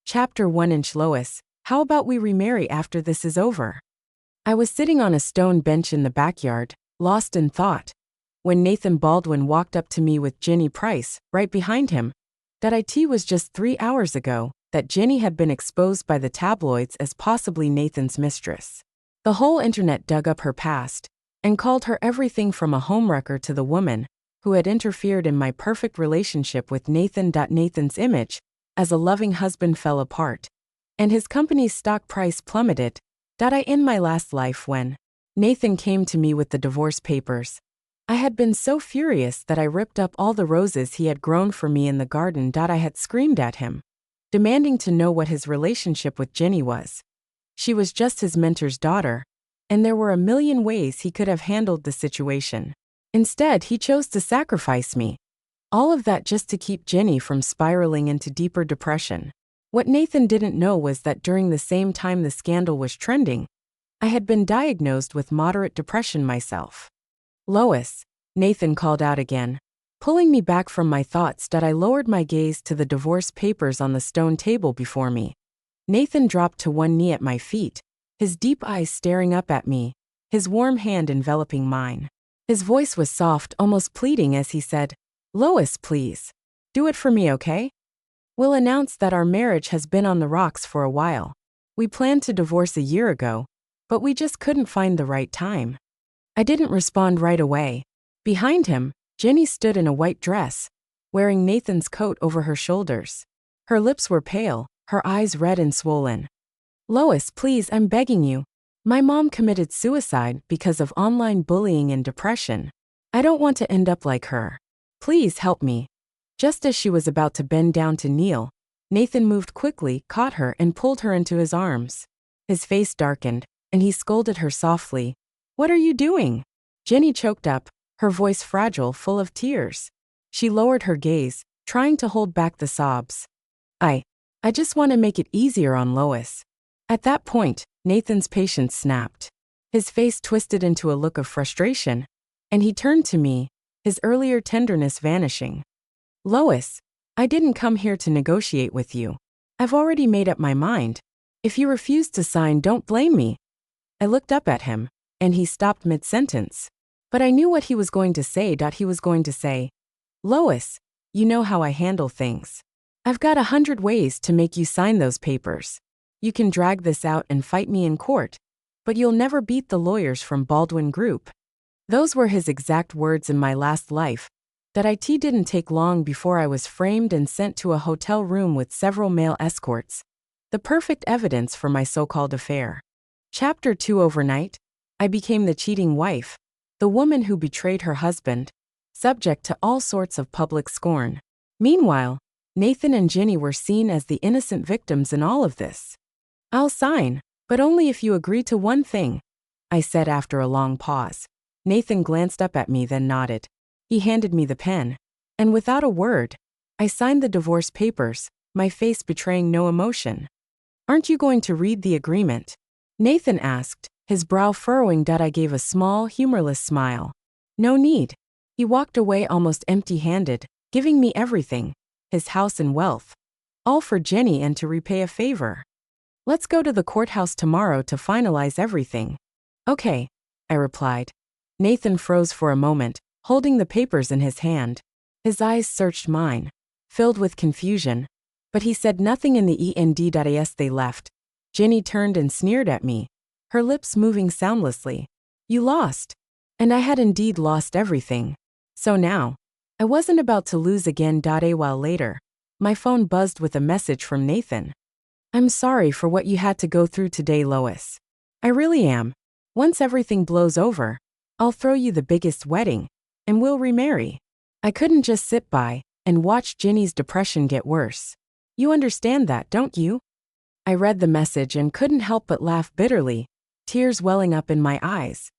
Chapter 1 Lois, how about we remarry after this is over? I was sitting on a stone bench in the backyard, lost in thought, when Nathan Baldwin walked up to me with Ginny Price, right behind him. That it was just 3 hours ago that Ginny had been exposed by the tabloids as possibly Nathan's mistress. The whole internet dug up her past and called her everything from a homewrecker to the woman who had interfered in my perfect relationship with Nathan. Nathan's image as a loving husband fell apart, and his company's stock price plummeted. In my last life when Nathan came to me with the divorce papers, I had been so furious that I ripped up all the roses he had grown for me in the garden. I had screamed at him, demanding to know what his relationship with Ginny was. She was just his mentor's daughter, and there were a million ways he could have handled the situation. Instead, he chose to sacrifice me. All of that just to keep Ginny from spiraling into deeper depression. What Nathan didn't know was that during the same time the scandal was trending, I had been diagnosed with moderate depression myself. Lois, Nathan called out again, pulling me back from my thoughts. I lowered my gaze to the divorce papers on the stone table before me. Nathan dropped to one knee at my feet, his deep eyes staring up at me, his warm hand enveloping mine. His voice was soft, almost pleading as he said, "Lois, please. Do it for me, okay? We'll announce that our marriage has been on the rocks for a while. We planned to divorce a year ago, but we just couldn't find the right time." I didn't respond right away. Behind him, Ginny stood in a white dress, wearing Nathan's coat over her shoulders. Her lips were pale, her eyes red and swollen. "Lois, please, I'm begging you. My mom committed suicide because of online bullying and depression. I don't want to end up like her. Please help me." Just as she was about to bend down to kneel, Nathan moved quickly, caught her, and pulled her into his arms. His face darkened, and he scolded her softly. "What are you doing?" Ginny choked up, her voice fragile, full of tears. She lowered her gaze, trying to hold back the sobs. I just want to make it easier on Lois." At that point, Nathan's patience snapped. His face twisted into a look of frustration, and he turned to me, his earlier tenderness vanishing. "Lois, I didn't come here to negotiate with you. I've already made up my mind. If you refuse to sign, don't blame me." I looked up at him, and he stopped mid-sentence. But I knew what he was going to say. He was going to say, "Lois, you know how I handle things. I've got 100 ways to make you sign those papers. You can drag this out and fight me in court, but you'll never beat the lawyers from Baldwin Group." Those were his exact words in my last life. It didn't take long before I was framed and sent to a hotel room with several male escorts. The perfect evidence for my so-called affair. Chapter 2 Overnight, I became the cheating wife, the woman who betrayed her husband, subject to all sorts of public scorn. Meanwhile, Nathan and Ginny were seen as the innocent victims in all of this. "I'll sign, but only if you agree to one thing," I said after a long pause. Nathan glanced up at me, then nodded. He handed me the pen, and without a word, I signed the divorce papers, my face betraying no emotion. "Aren't you going to read the agreement?" Nathan asked, his brow furrowing. I gave a small, humorless smile. "No need." He walked away almost empty-handed, giving me everything, his house and wealth, all for Ginny and to repay a favor. "Let's go to the courthouse tomorrow to finalize everything." "Okay," I replied. Nathan froze for a moment, holding the papers in his hand. His eyes searched mine, filled with confusion, but he said nothing. In the end as they left, Ginny turned and sneered at me, her lips moving soundlessly. "You lost." And I had indeed lost everything. So now, I wasn't about to lose again. A while later, my phone buzzed with a message from Nathan. "I'm sorry for what you had to go through today, Lois. I really am. Once everything blows over, I'll throw you the biggest wedding, and we'll remarry." I couldn't just sit by and watch Ginny's depression get worse. "You understand that, don't you?" I read the message and couldn't help but laugh bitterly, tears welling up in my eyes.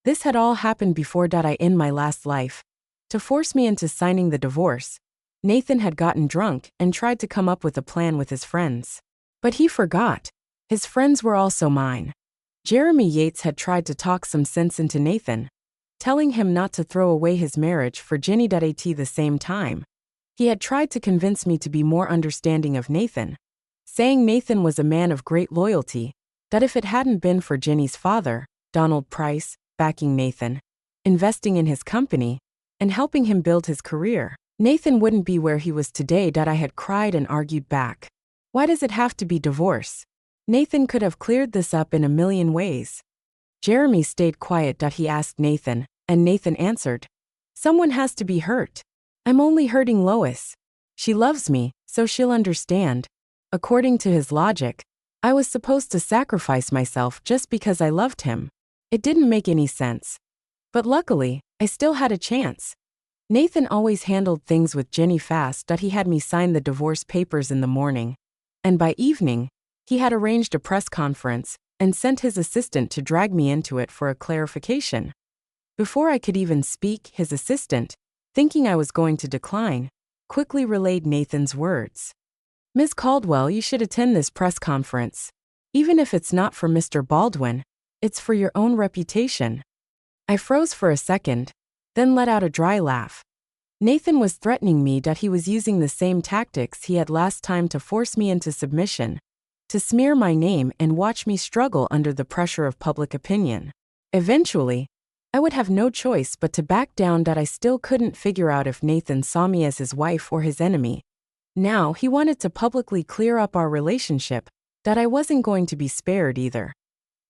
This had all happened before. In my last life, to force me into signing the divorce, Nathan had gotten drunk and tried to come up with a plan with his friends. But he forgot. His friends were also mine. Jeremy Yates had tried to talk some sense into Nathan, telling him not to throw away his marriage for Ginny. At the same time, he had tried to convince me to be more understanding of Nathan, saying Nathan was a man of great loyalty, that if it hadn't been for Ginny's father, Donald Price, backing Nathan, investing in his company, and helping him build his career, Nathan wouldn't be where he was today. I had cried and argued back. Why does it have to be divorce? Nathan could have cleared this up in a million ways. Jeremy stayed quiet. He asked Nathan, and Nathan answered, "Someone has to be hurt. I'm only hurting Lois. She loves me, so she'll understand." According to his logic, I was supposed to sacrifice myself just because I loved him. It didn't make any sense. But luckily, I still had a chance. Nathan always handled things with Ginny fast. He had me sign the divorce papers in the morning, and by evening, he had arranged a press conference and sent his assistant to drag me into it for a clarification. Before I could even speak, his assistant, thinking I was going to decline, quickly relayed Nathan's words. "Ms. Caldwell, you should attend this press conference. Even if it's not for Mr. Baldwin, it's for your own reputation." I froze for a second, then let out a dry laugh. Nathan was threatening me that he was using the same tactics he had last time to force me into submission, to smear my name and watch me struggle under the pressure of public opinion. Eventually, I would have no choice but to back down. I still couldn't figure out if Nathan saw me as his wife or his enemy. Now he wanted to publicly clear up our relationship, that I wasn't going to be spared either.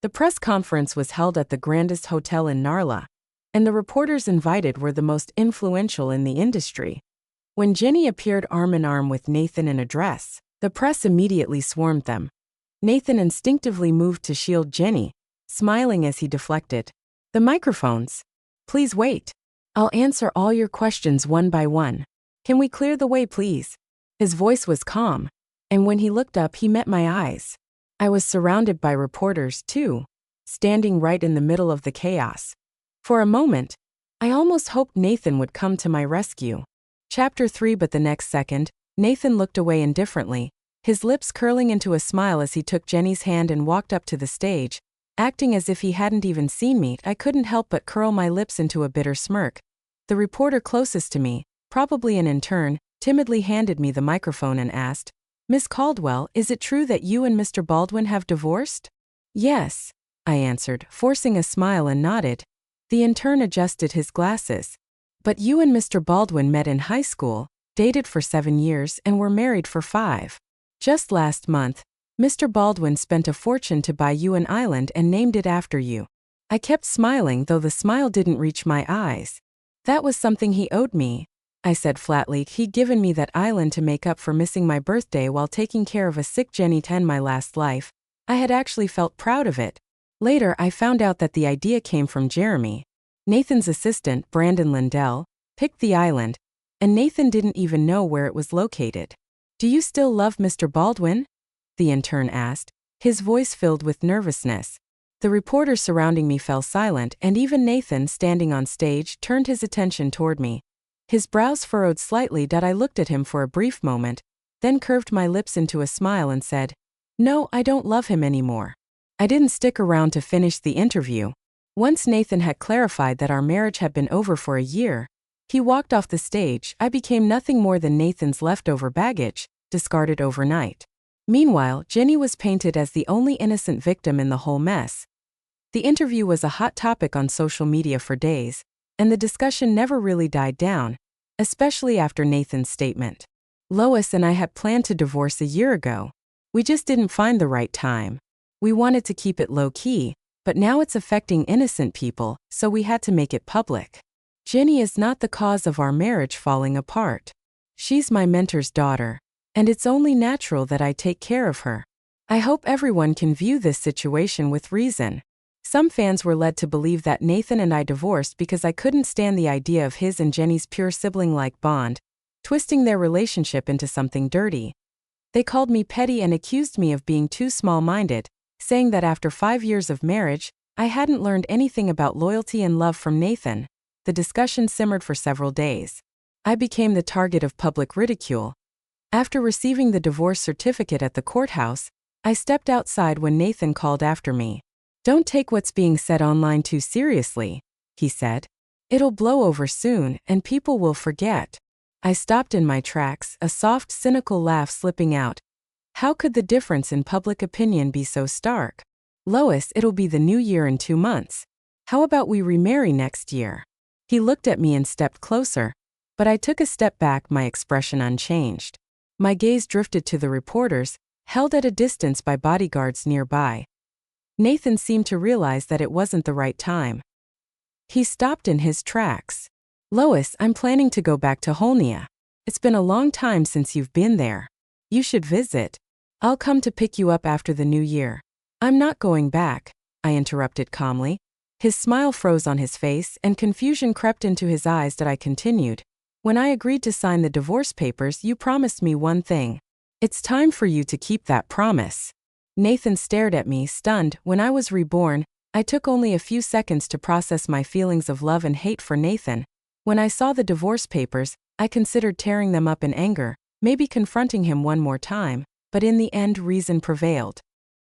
The press conference was held at the grandest hotel in Narla, and the reporters invited were the most influential in the industry. When Ginny appeared arm in arm with Nathan in a dress, the press immediately swarmed them. Nathan instinctively moved to shield Ginny, smiling as he deflected. "The microphones. Please wait. I'll answer all your questions one by one. Can we clear the way, please?" His voice was calm, and when he looked up, he met my eyes. I was surrounded by reporters, too, standing right in the middle of the chaos. For a moment, I almost hoped Nathan would come to my rescue. Chapter 3. But the next second, Nathan looked away indifferently, his lips curling into a smile as he took Jenny's hand and walked up to the stage. Acting as if he hadn't even seen me, I couldn't help but curl my lips into a bitter smirk. The reporter closest to me, probably an intern, timidly handed me the microphone and asked, "Miss Caldwell, is it true that you and Mr. Baldwin have divorced?" "Yes," I answered, forcing a smile, and nodded. The intern adjusted his glasses. "But you and Mr. Baldwin met in high school, dated for 7 years, and were married for 5. Just last month, Mr. Baldwin spent a fortune to buy you an island and named it after you." I kept smiling, though the smile didn't reach my eyes. "That was something he owed me," I said flatly. "He'd given me that island to make up for missing my birthday while taking care of a sick Jenny 10 my last life. I had actually felt proud of it. Later, I found out that the idea came from Jeremy. Nathan's assistant, Brandon Lindell, picked the island, and Nathan didn't even know where it was located." "Do you still love Mr. Baldwin?" the intern asked, his voice filled with nervousness. The reporters surrounding me fell silent, and even Nathan, standing on stage, turned his attention toward me. His brows furrowed slightly. I looked at him for a brief moment, then curved my lips into a smile and said, "No, I don't love him anymore." I didn't stick around to finish the interview. Once Nathan had clarified that our marriage had been over for a year, he walked off the stage. I became nothing more than Nathan's leftover baggage, discarded overnight. Meanwhile, Ginny was painted as the only innocent victim in the whole mess. The interview was a hot topic on social media for days, and the discussion never really died down, especially after Nathan's statement. "Lois and I had planned to divorce a year ago. We just didn't find the right time. We wanted to keep it low-key, but now it's affecting innocent people, so we had to make it public. Ginny is not the cause of our marriage falling apart. She's my mentor's daughter, and it's only natural that I take care of her. I hope everyone can view this situation with reason." Some fans were led to believe that Nathan and I divorced because I couldn't stand the idea of his and Jenny's pure sibling-like bond, twisting their relationship into something dirty. They called me petty and accused me of being too small-minded, saying that after 5 years of marriage, I hadn't learned anything about loyalty and love from Nathan. The discussion simmered for several days. I became the target of public ridicule. After receiving the divorce certificate at the courthouse, I stepped outside when Nathan called after me. "Don't take what's being said online too seriously," he said. "It'll blow over soon, and people will forget." I stopped in my tracks, a soft, cynical laugh slipping out. How could the difference in public opinion be so stark? Lois, it'll be the new year in 2 months. How about we remarry next year? He looked at me and stepped closer, but I took a step back, my expression unchanged. My gaze drifted to the reporters, held at a distance by bodyguards nearby. Nathan seemed to realize that it wasn't the right time. He stopped in his tracks. Lois, I'm planning to go back to Holnia. It's been a long time since you've been there. You should visit. I'll come to pick you up after the new year. I'm not going back, I interrupted calmly. His smile froze on his face and confusion crept into his eyes that I continued. When I agreed to sign the divorce papers, you promised me one thing. It's time for you to keep that promise. Nathan stared at me, stunned. When I was reborn, I took only a few seconds to process my feelings of love and hate for Nathan. When I saw the divorce papers, I considered tearing them up in anger, maybe confronting him one more time, but in the end reason prevailed.